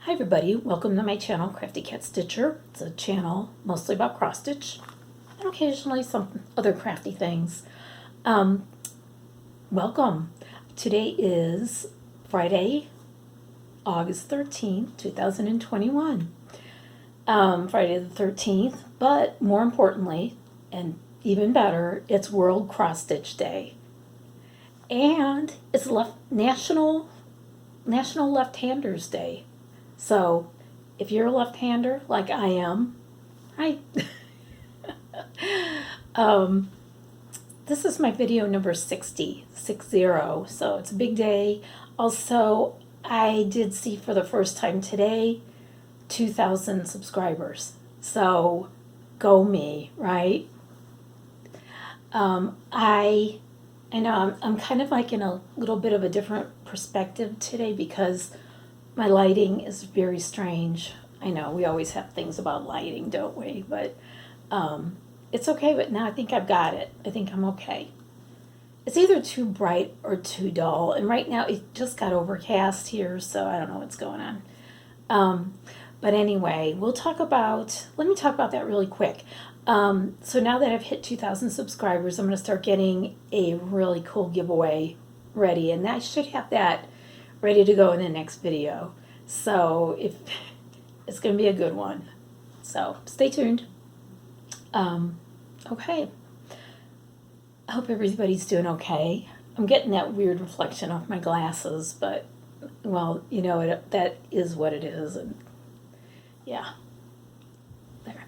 Hi everybody, welcome to my channel, Crafty Cat Stitcher. It's a channel mostly about cross stitch and occasionally some other crafty things. Welcome. Today is Friday, August 13th, 2021. Friday the 13th, but more importantly, and even better, it's World Cross Stitch Day. And it's National Left-Handers Day. So, if you're a left-hander like I am, hi. This is my video number 60, so it's a big day. Also, I did see for the first time today 2,000 subscribers. So, go me, right? I know I'm kind of like in a little bit of a different perspective today because my lighting is very strange. I know we always have things about lighting, don't we? But it's okay, but now I think I've got it. I think I'm okay. It's either too bright or too dull. And right now it just got overcast here, so I don't know what's going on. But anyway, let me talk about that really quick. So now that I've hit 2,000 subscribers, I'm going to start getting a really cool giveaway ready. And I should have that ready to go in the next video. So if it's going to be a good one. So stay tuned. Okay. I hope everybody's doing okay. I'm getting that weird reflection off my glasses, but well, you know, that is what it is. And yeah. There.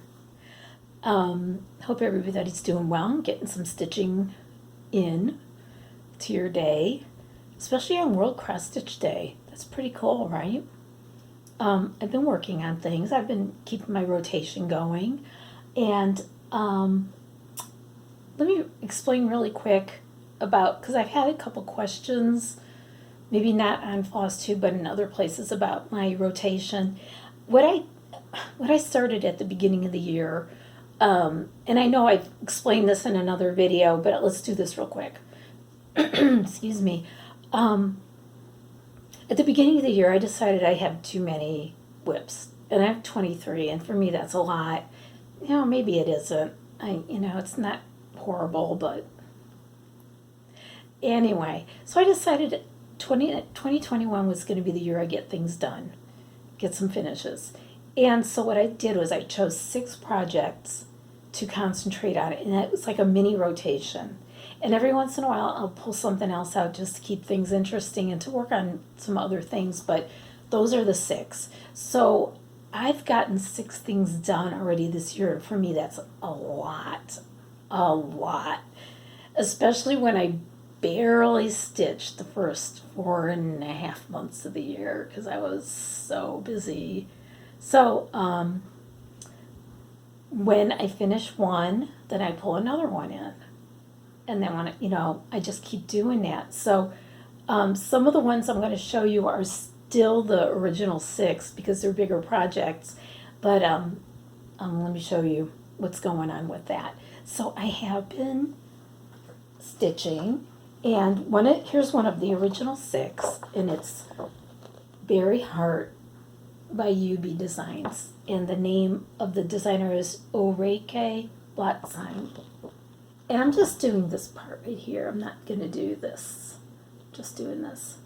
Hope everybody's doing well, getting some stitching in to your day. Especially on World Cross Stitch Day. That's pretty cool, right? I've been working on things. I've been keeping my rotation going. And let me explain really quick about, because I've had a couple questions, maybe not on Flosstube, but in other places about my rotation. What I started at the beginning of the year, and I know I've explained this in another video, but let's do this real quick. Excuse me. At the beginning of the year, I decided I have too many whips, and I have 23, and for me that's a lot. You know, maybe it isn't. It's not horrible, but anyway. So I decided 2021 was going to be the year I get things done, get some finishes. And so what I did was I chose 6 projects to concentrate on, and it was like a mini rotation. And every once in a while, I'll pull something else out just to keep things interesting and to work on some other things, but those are the 6. So I've gotten 6 things done already this year. For me, that's a lot, especially when I barely stitched the first 4.5 months of the year because I was so busy. So when I finish one, then I pull another one in. And then I just keep doing that. So some of the ones I'm going to show you are still the original 6 because they're bigger projects. But let me show you what's going on with that. So I have been stitching, and here's one of the original 6, and it's Berry Heart by UB Designs. And the name of the designer is Ulrike Blatzheim. And I'm just doing this part right here. I'm not going to do this. Just doing this.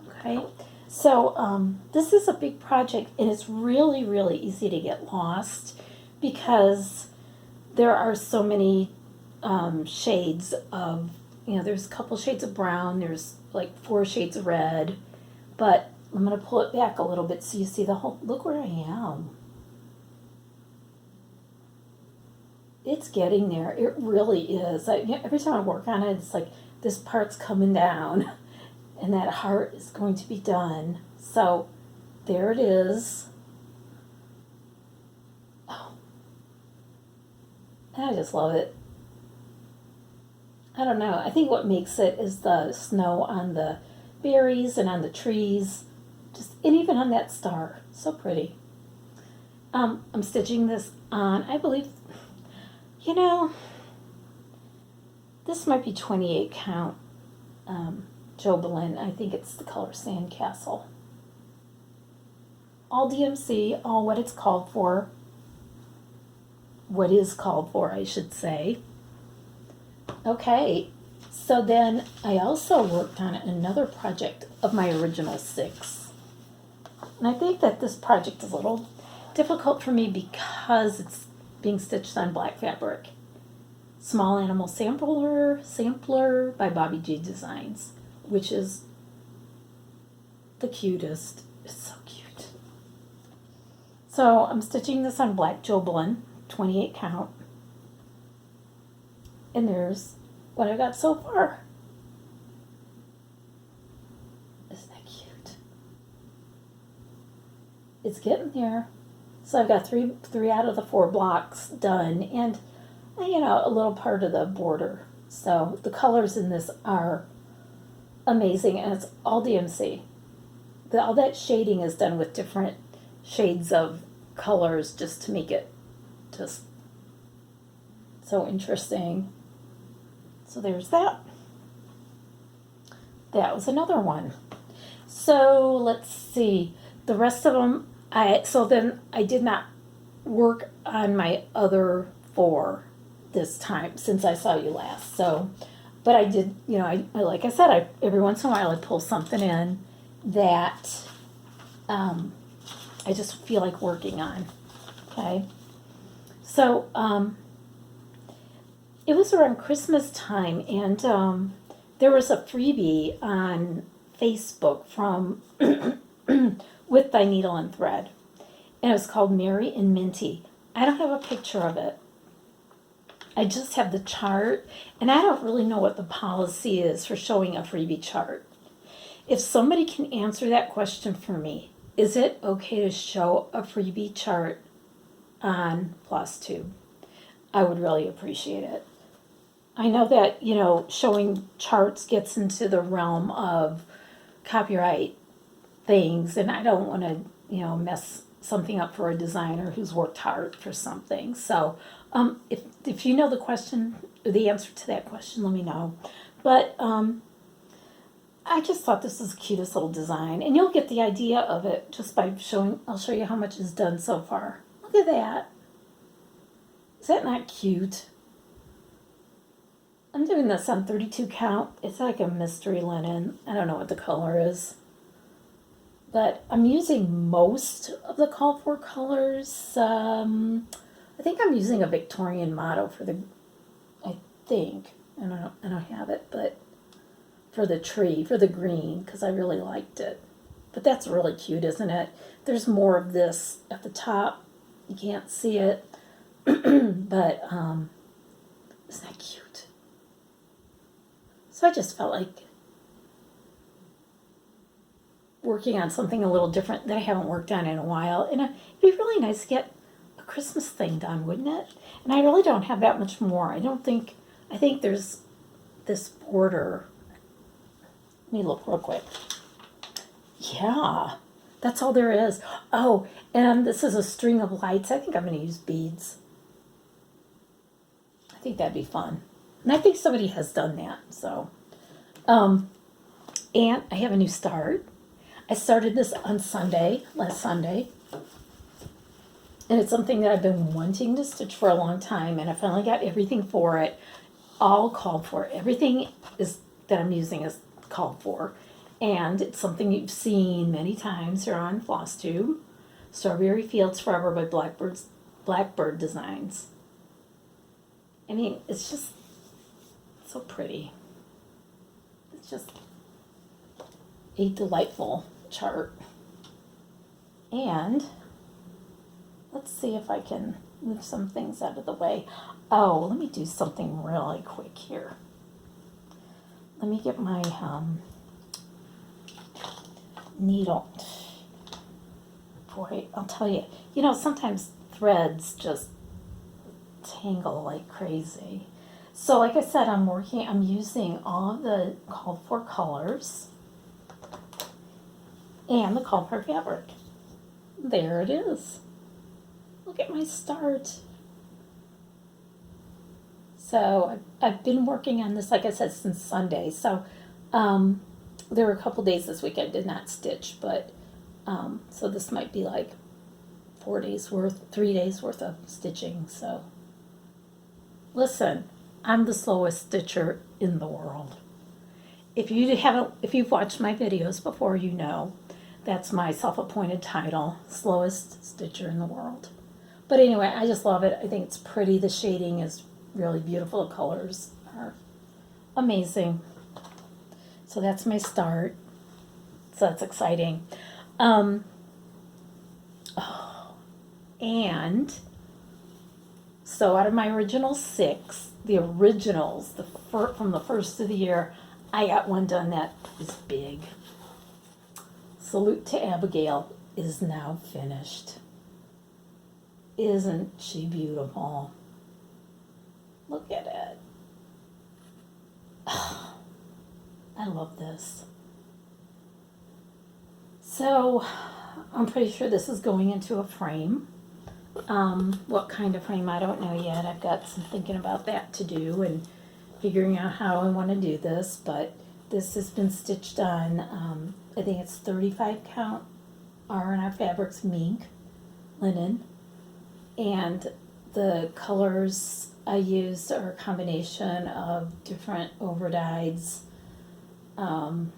Okay. So this is a big project, and it's really, really easy to get lost because there are so many shades of, there's a couple shades of brown. There's like 4 shades of red. But I'm going to pull it back a little bit so you see the whole, look where I am. It's getting there. It really is. Every time I work on it, it's like this part's coming down and that heart is going to be done. So there it is. Oh. I just love it. I don't know. I think what makes it is the snow on the berries and on the trees. And even on that star. So pretty. I'm stitching this on, I believe, this might be 28 count Jobelin. I think it's the color Sandcastle. all DMC, all what it's called for. What is called for, I should say. Okay, so then I also worked on another project of my original 6. And I think that this project is a little difficult for me because it's being stitched on black fabric. Small Animal Sampler by Bobby G Designs, which is the cutest. It's so cute. So I'm stitching this on black Joblin, 28 count. And there's what I got so far. Isn't that cute? It's getting there. So I've got three out of the 4 blocks done, and a little part of the border. So the colors in this are amazing, and it's all DMC. All that shading is done with different shades of colors just to make it just so interesting. So there's that. That was another one. So let's see. The rest of them, then I did not work on my other 4 this time since I saw you last. So, but I did, I like I said, every once in a while I pull something in that I just feel like working on. Okay. So, it was around Christmas time, and there was a freebie on Facebook from With Thy Needle and Thread, and it was called Mary and Minty. I don't have a picture of it. I just have the chart, and I don't really know what the policy is for showing a freebie chart. If somebody can answer that question for me, is it okay to show a freebie chart on Flosstube? I would really appreciate it. I know that, showing charts gets into the realm of copyright things, and I don't want to, mess something up for a designer who's worked hard for something. So, if you know the answer to that question, let me know. But I just thought this was the cutest little design, and you'll get the idea of it just by showing. I'll show you how much is done so far. Look at that. Is that not cute? I'm doing this on 32 count. It's like a mystery linen. I don't know what the color is. But I'm using most of the called for colors. I think I'm using a Victorian motto for I don't have it, but for the tree, for the green, because I really liked it. But that's really cute, isn't it? There's more of this at the top. You can't see it, but isn't that cute? So I just felt like working on something a little different that I haven't worked on in a while. And it'd be really nice to get a Christmas thing done, wouldn't it? And I really don't have that much more. I think there's this border. Let me look real quick. Yeah, that's all there is. Oh, and this is a string of lights. I think I'm going to use beads. I think that'd be fun. And I think somebody has done that. So, and I have a new start. I started this on last Sunday. And it's something that I've been wanting to stitch for a long time, and I finally got everything for it, all called for. Everything that I'm using is called for. And it's something you've seen many times here on Flosstube. Strawberry Fields Forever by Blackbird Designs. I mean, it's just so pretty. It's just a delightful chart. And let's see if I can move some things out of the way. Oh, let me do something really quick here. Let me get my needle. Boy, I'll tell you, sometimes threads just tangle like crazy. So like I said, I'm using all of the called for colors and the called for fabric. There it is. Look at my start. So I've been working on this, like I said, since Sunday. So there were a couple days this week I did not stitch, but So this might be like 3 days worth of stitching, so. Listen, I'm the slowest stitcher in the world. If you've watched my videos before, you know that's my self-appointed title, slowest stitcher in the world. But anyway, I just love it. I think it's pretty. The shading is really beautiful. The colors are amazing. So that's my start. So that's exciting. And so out of my original 6, the originals, from the first of the year, I got one done that is big. Salute to Abigail is now finished. Isn't she beautiful? Look at it. I love this. So I'm pretty sure this is going into a frame. What kind of frame, I don't know yet. I've got some thinking about that to do and figuring out how I want to do this, but this has been stitched on, I think it's 35 count R&R Fabrics mink linen, and the colors I used are a combination of different overdyes, and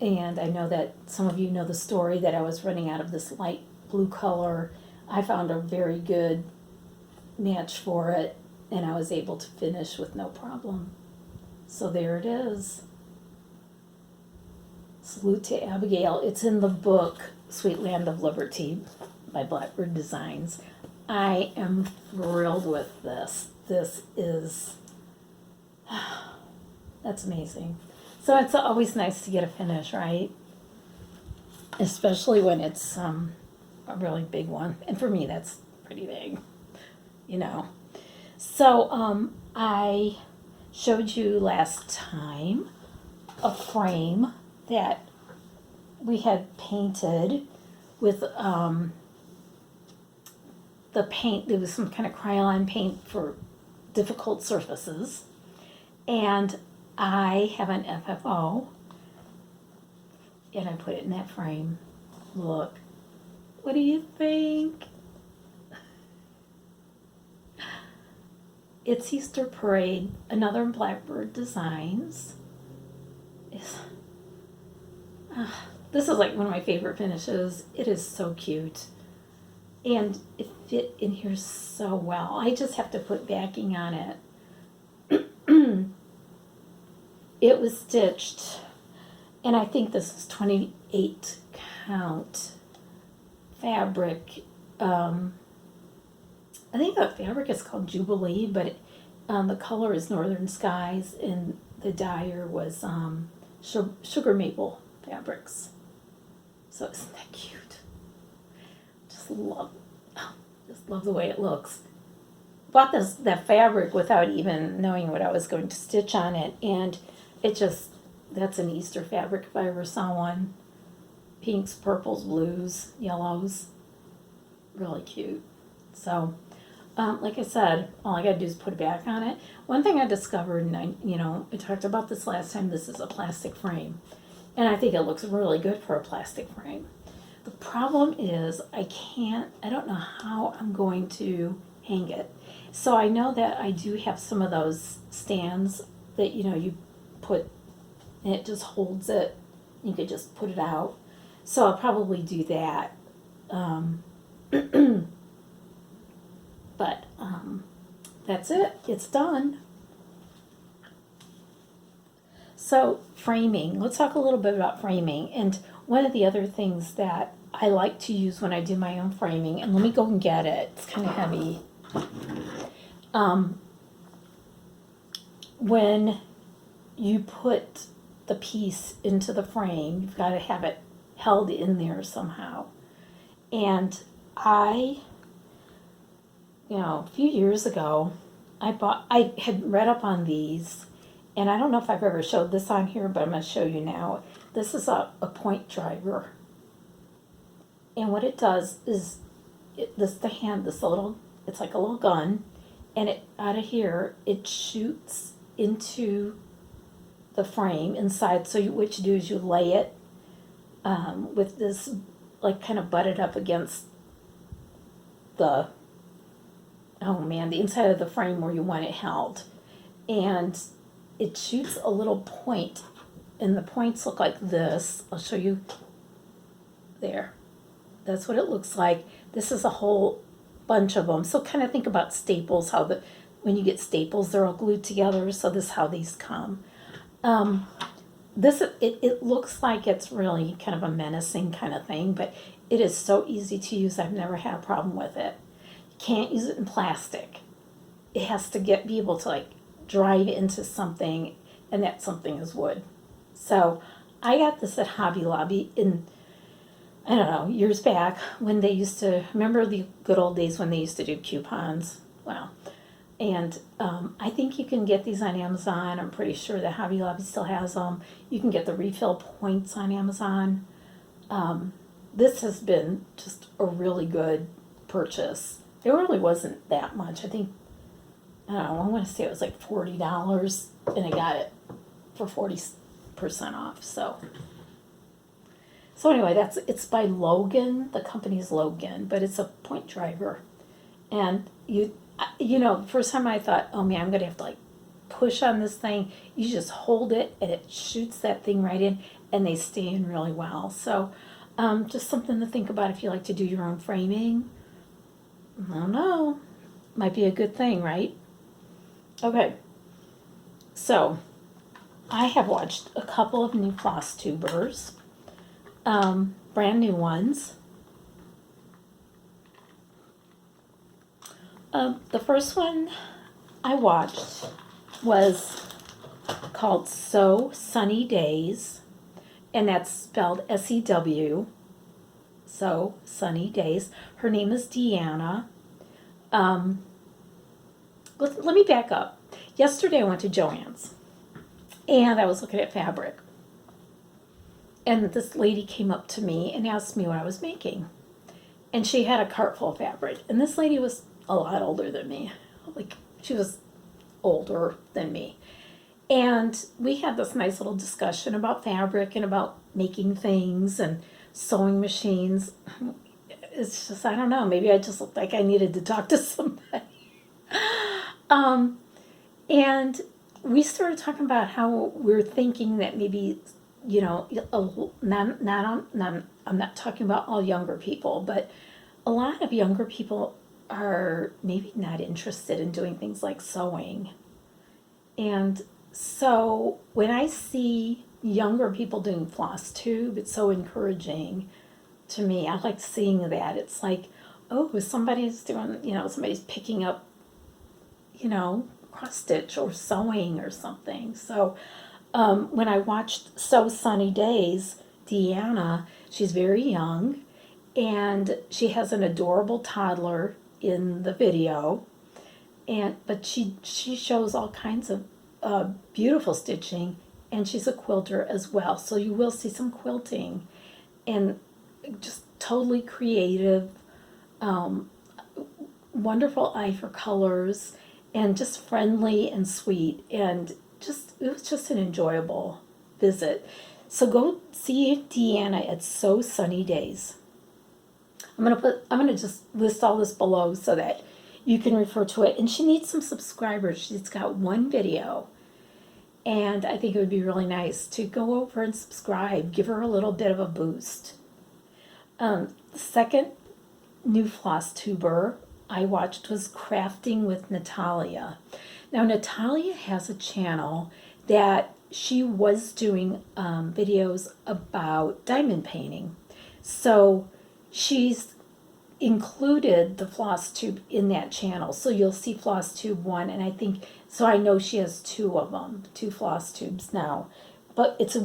I know that some of you know the story that I was running out of this light blue color. I found a very good match for it, and I was able to finish with no problem. So there it is. Salute to Abigail. It's in the book Sweet Land of Liberty by Blackbird Designs. I am thrilled with this. This is, that's amazing. So it's always nice to get a finish, right? Especially when it's a really big one. And for me, that's pretty big, you know. So I showed you last time a frame that we had painted with the paint. There was some kind of Krylon paint for difficult surfaces. And I have an FFO, and I put it in that frame. Look, what do you think? It's Easter Parade, another Blackbird Designs. This is like one of my favorite finishes. It is so cute. And it fit in here so well. I just have to put backing on it. It was stitched, and I think this is 28 count fabric. I think the fabric is called Jubilee, but the color is Northern Skies, and the dyer was sugar maple fabrics. So isn't that cute? Just love the way it looks. Bought that fabric without even knowing what I was going to stitch on it, and that's an Easter fabric if I ever saw one. Pinks, purples, blues, yellows. Really cute. So, like I said, all I gotta do is put it back on it. One thing I discovered, and I talked about this last time, this is a plastic frame. And I think it looks really good for a plastic frame. The problem is I don't know how I'm going to hang it. So I know that I do have some of those stands that, you put, and it just holds it. You could just put it out. So I'll probably do that. But that's it. It's done. So framing. Let's talk a little bit about framing. And one of the other things that I like to use when I do my own framing, and let me go and get it. It's kind of heavy. When you put the piece into the frame, you've got to have it held in there somehow. And a few years ago, I had read up on these, and I don't know if I've ever showed this on here, but I'm going to show you now. This is a point driver. And what it does is, it's like a little gun, and out of here, it shoots into the frame inside. So what you do is you lay it with this like kind of butted up against the, oh man, the inside of the frame where you want it held. And it shoots a little point, and the points look like this. I'll show you there. That's what it looks like. This is a whole bunch of them. So kind of think about staples, how when you get staples, they're all glued together. So this is how these come. It looks like it's really kind of a menacing kind of thing, but it is so easy to use. I've never had a problem with it. You can't use it in plastic. It has to be able to like drive into something, and that something is wood. So I got this at Hobby Lobby in, I don't know, years back when they used to, remember the good old days when they used to do coupons? Wow. And I think you can get these on Amazon. I'm pretty sure that Hobby Lobby still has them. You can get the refill points on Amazon. This has been just a really good purchase. It really wasn't that much. I think, I don't know, I want to say it was like $40, and I got it for 40% off. So anyway, it's by Logan. The company's Logan, but it's a point driver. And you know, the first time I thought, oh man, I'm going to have to like push on this thing. You just hold it and it shoots that thing right in, and they stay in really well. So just something to think about if you like to do your own framing. I don't know. Might be a good thing, right? Okay. So I have watched a couple of new Flosstubers, brand new ones. The first one I watched was called So Sunny Days, and that's spelled S-E-W, So Sunny Days. Her name is Deanna. Let me back up. Yesterday I went to Joann's, and I was looking at fabric, and this lady came up to me and asked me what I was making, and she had a cart full of fabric, and this lady was a lot older than me. Like, she was older than me. And we had this nice little discussion about fabric and about making things and sewing machines. It's just, I don't know, maybe I just looked like I needed to talk to somebody. And we started talking about how we're thinking that maybe, you know, I'm not talking about all younger people, but a lot of younger people are maybe not interested in doing things like sewing. And so when I see younger people doing Flosstube, it's so encouraging to me. I like seeing that. It's like, oh, somebody's doing, you know, somebody's picking up, you know, cross stitch or sewing or something. So when I watched So Sunny Days, Deanna, she's very young, and she has an adorable toddler in the video, but she shows all kinds of beautiful stitching, and she's a quilter as well. So you will see some quilting, and just totally creative, wonderful eye for colors, and just friendly and sweet, and it was just an enjoyable visit. So go see Deanna at So Sunny Days. I'm gonna just list all this below so that you can refer to it. And she needs some subscribers. She's got one video, and I think it would be really nice to go over and subscribe. Give her a little bit of a boost. The second new Flosstuber I watched was Crafting with Natalya. Now Natalya has a channel that she was doing videos about diamond painting. So she's included the Flosstube in that channel. So you'll see Flosstube 1, and I know she has two of them, two Flosstubes now. But it's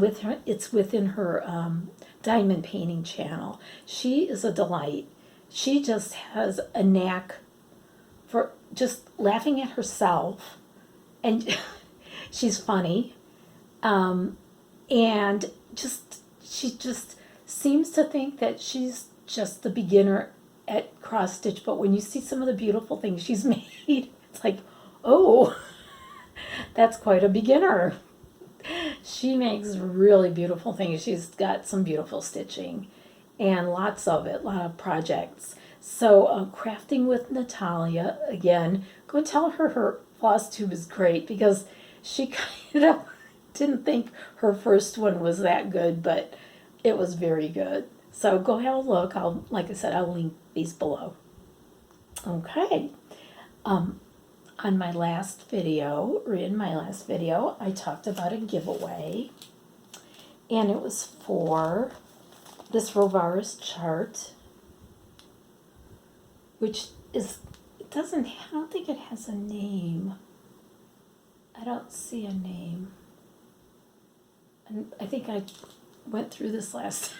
within her diamond painting channel. She is a delight. She just has a knack for just laughing at herself, and she's funny, and she just seems to think that she's just the beginner at cross stitch. But when you see some of the beautiful things she's made, it's like, oh, that's quite a beginner. She makes really beautiful things. She's got some beautiful stitching and lots of it, a lot of projects. So, crafting with Natalya, again, go tell her her Flosstube is great because she kind of didn't think her first one was that good, but it was very good. So go have a look. Like I said, I'll link these below. Okay. On my last video, or in my last video, I talked about a giveaway, and it was for this Rovaris chart, which is, I don't think it has a name. I don't see a name. And I think I went through this last time.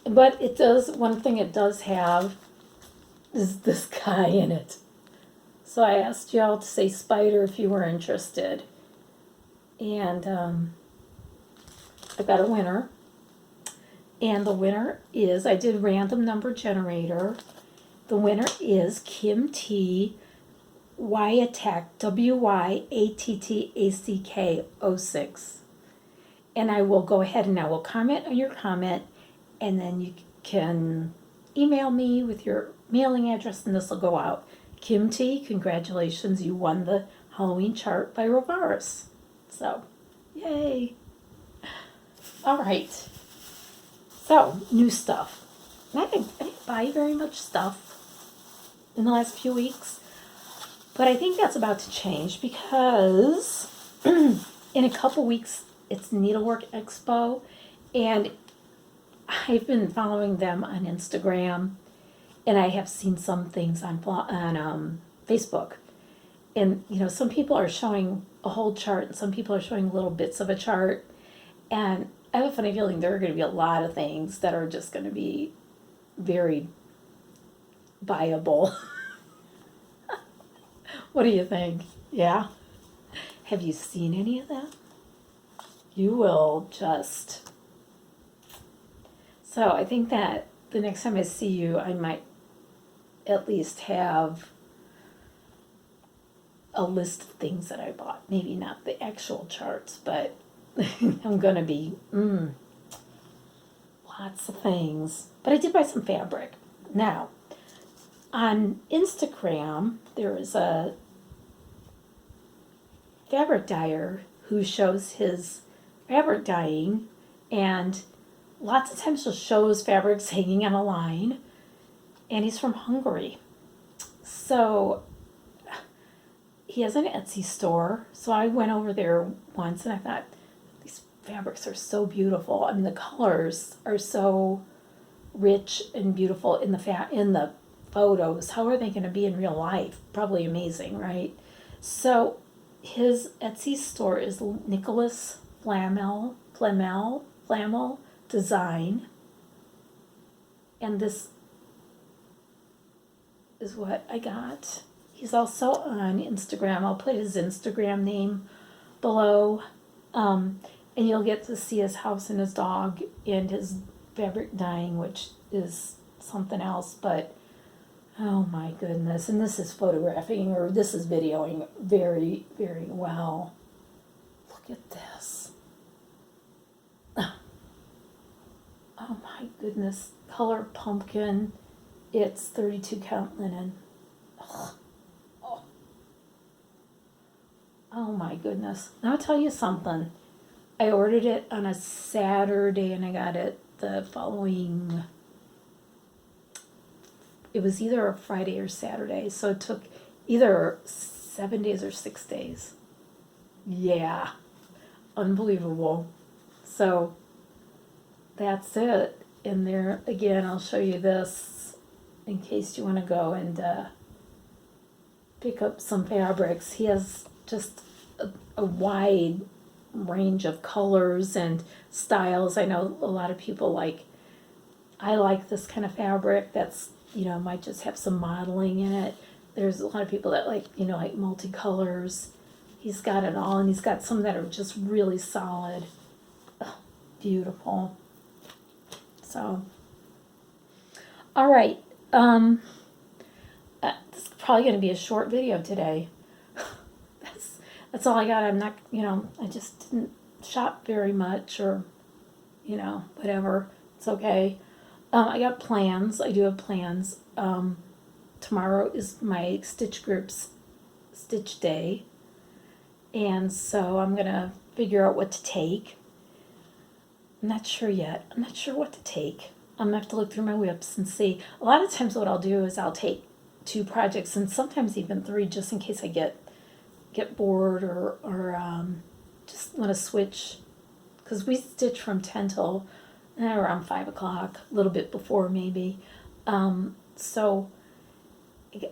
But it does, one thing it does have is this guy in it. So I asked y'all to say spider if you were interested. And I got a winner. And the winner is, I did random number generator. The winner is Kim T. Wyattack, Wyattack 06. And I will go ahead and I will comment on your comment, and then you can email me with your mailing address, and this will go out. Kim T, congratulations, you won the Halloween chart by Rovaris. So, yay. All right. So, new stuff. I didn't buy very much stuff in the last few weeks, but I think that's about to change because in a couple weeks it's Needlework Expo, and I've been following them on Instagram, and I have seen some things on Facebook. And, you know, some people are showing a whole chart, and some people are showing little bits of a chart. And I have a funny feeling there are going to be a lot of things that are just going to be very buyable. What do you think? Yeah? Have you seen any of that? You will just... So I think that the next time I see you, I might at least have a list of things that I bought. Maybe not the actual charts, but I'm going to be, lots of things. But I did buy some fabric. Now, on Instagram, there is a fabric dyer who shows his fabric dyeing, and lots of times he'll show his fabrics hanging on a line, and he's from Hungary. So he has an Etsy store, so I went over there once and I thought, these fabrics are so beautiful. I mean, the colors are so rich and beautiful in the photos. How are they going to be in real life? Probably amazing, right? So his Etsy store is Nicholas Flamel Design, and this is what I got. He's also on Instagram. I'll put his Instagram name below, and you'll get to see his house and his dog and his fabric dyeing, which is something else. But oh my goodness! And this is photographing, or this is videoing very, very well. Look at this. Oh my goodness! Color pumpkin. It's 32 count linen. Ugh. Oh my goodness. Now I'll tell you something. I ordered it on a Saturday and I got it the following, it was either a Friday or Saturday. So it took either 7 days or 6 days. Yeah. Unbelievable. So that's it. And there, again, I'll show you this in case you want to go and pick up some fabrics. He has just a wide range of colors and styles. I know a lot of people I like this kind of fabric that's, might just have some modeling in it. There's a lot of people that like multicolors. He's got it all, and he's got some that are just really solid. Oh, beautiful. So, all right. This is probably going to be a short video today. that's all I got. I'm not, I just didn't shop very much or, whatever. It's okay. I got plans. I do have plans. Tomorrow is my Stitch Group's Stitch Day. And so I'm going to figure out what to take. I'm not sure yet. I'm not sure what to take. I'm going to have to look through my whips and see. A lot of times what I'll do is I'll take 2 projects and sometimes even 3 just in case I get bored or just want to switch. Because we stitch from 10 till around 5 o'clock, a little bit before maybe. So, I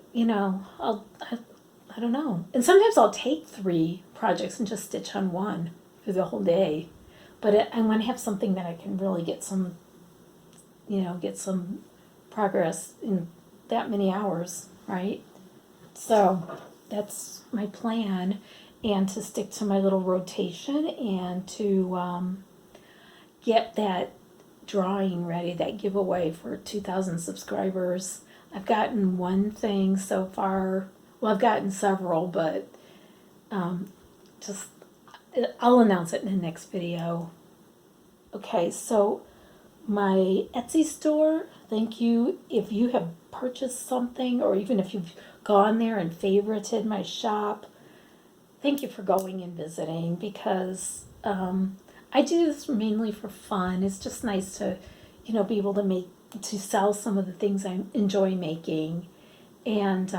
don't know. And sometimes I'll take 3 projects and just stitch on one for the whole day. But I want to have something that I can really get some progress in that many hours, right? So that's my plan, and to stick to my little rotation and to get that drawing ready, that giveaway for 2,000 subscribers. I've gotten one thing so far. Well, I've gotten several, but just I'll announce it in the next video. Okay, so my Etsy store, thank you. If you have purchased something, or even if you've gone there and favorited my shop, thank you for going and visiting, because I do this mainly for fun. It's just nice to, be able to sell some of the things I enjoy making, and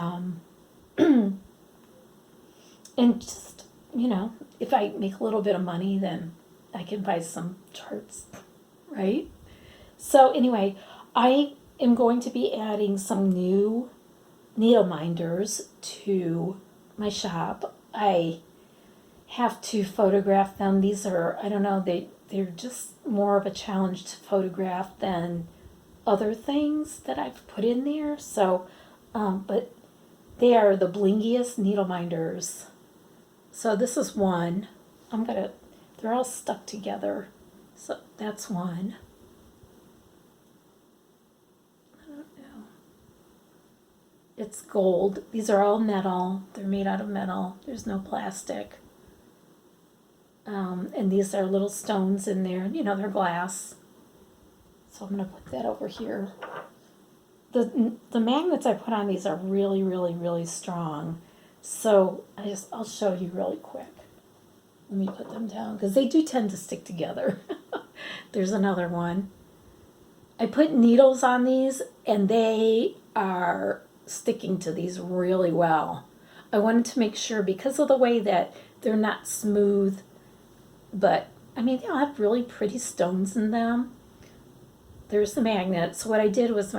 and just, if I make a little bit of money, then I can buy some charts, right? So anyway, I am going to be adding some new needle minders to my shop. I have to photograph them. These are, I don't know, they're just more of a challenge to photograph than other things that I've put in there. So, but they are the blingiest needle minders. So this is one. They're all stuck together. So that's one. I don't know. It's gold. These are all metal. They're made out of metal. There's no plastic. And these are little stones in there. They're glass. So I'm going to put that over here. The magnets I put on these are really, really, really strong. So I'll show you really quick. Let me put them down because they do tend to stick together. There's another one. I put needles on these and they are sticking to these really well. I wanted to make sure, because of the way that they're not smooth, but they'll have really pretty stones in them. There's the magnet. So what I did was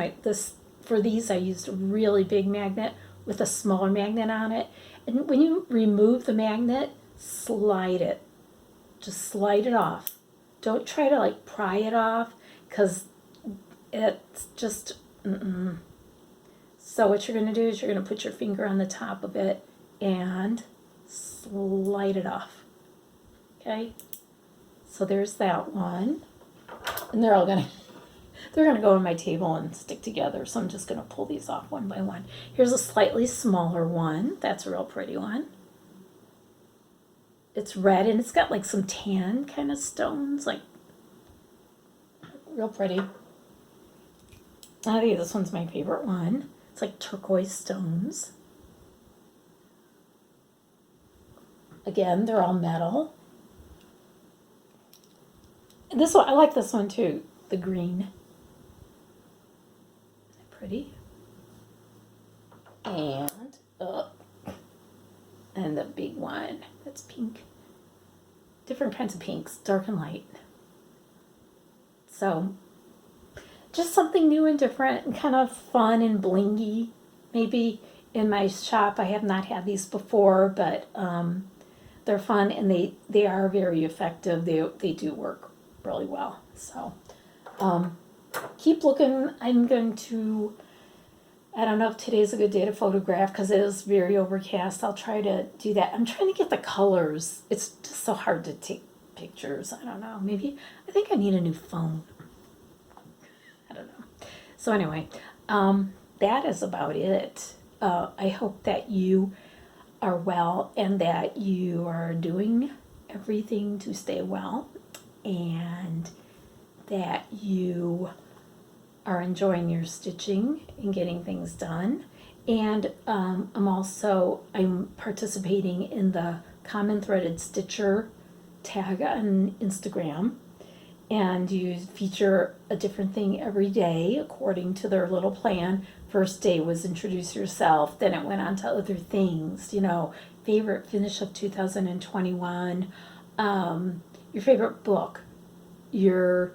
for these I used a really big magnet with a smaller magnet on it. And when you remove the magnet, slide it. Just slide it off. Don't try to pry it off, because it's just, So what you're going to do is you're going to put your finger on the top of it and slide it off. Okay? So there's that one. And they're going to go on my table and stick together. So I'm just going to pull these off one by one. Here's a slightly smaller one. That's a real pretty one. It's red and it's got some tan kind of stones, real pretty. I think this one's my favorite one. It's like turquoise stones. Again, they're all metal. And this one, I like this one too, the green. Pretty. And the big one, that's pink. Different kinds of pinks, dark and light. So, just something new and different and kind of fun and blingy. Maybe in my shop, I have not had these before, but they're fun and they are very effective. They do work really well. So, keep looking. I'm going to, I don't know if today's a good day to photograph because it is very overcast. I'll try to do that. I'm trying to get the colors. It's just so hard to take pictures. I don't know. I think I need a new phone. I don't know. So anyway, that is about it. I hope that you are well and that you are doing everything to stay well, and that you are enjoying your stitching and getting things done. And I'm participating in the Common Threaded Stitcher tag on Instagram, and you feature a different thing every day according to their little plan. First day was introduce yourself, then it went on to other things, favorite finish of 2021, your favorite book, your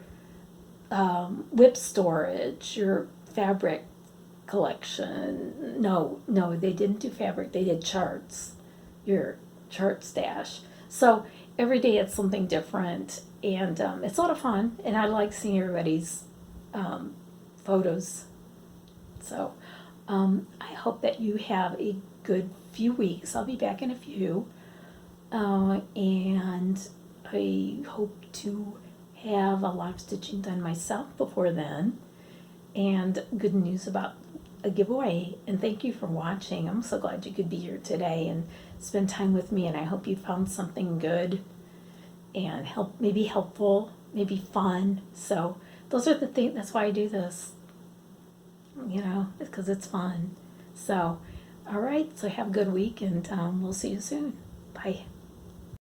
whip storage, your fabric collection. No, they didn't do fabric, they did charts, your chart stash. So every day it's something different, and it's a lot of fun, and I like seeing everybody's photos. So I hope that you have a good few weeks. I'll be back in a few, and I hope to have a lot of stitching done myself before then, and good news about a giveaway. And thank you for watching. I'm so glad you could be here today and spend time with me, and I hope you found something good and maybe helpful, maybe fun. So those are the things, that's why I do this, because it's fun. So all right, so have a good week, and we'll see you soon. Bye.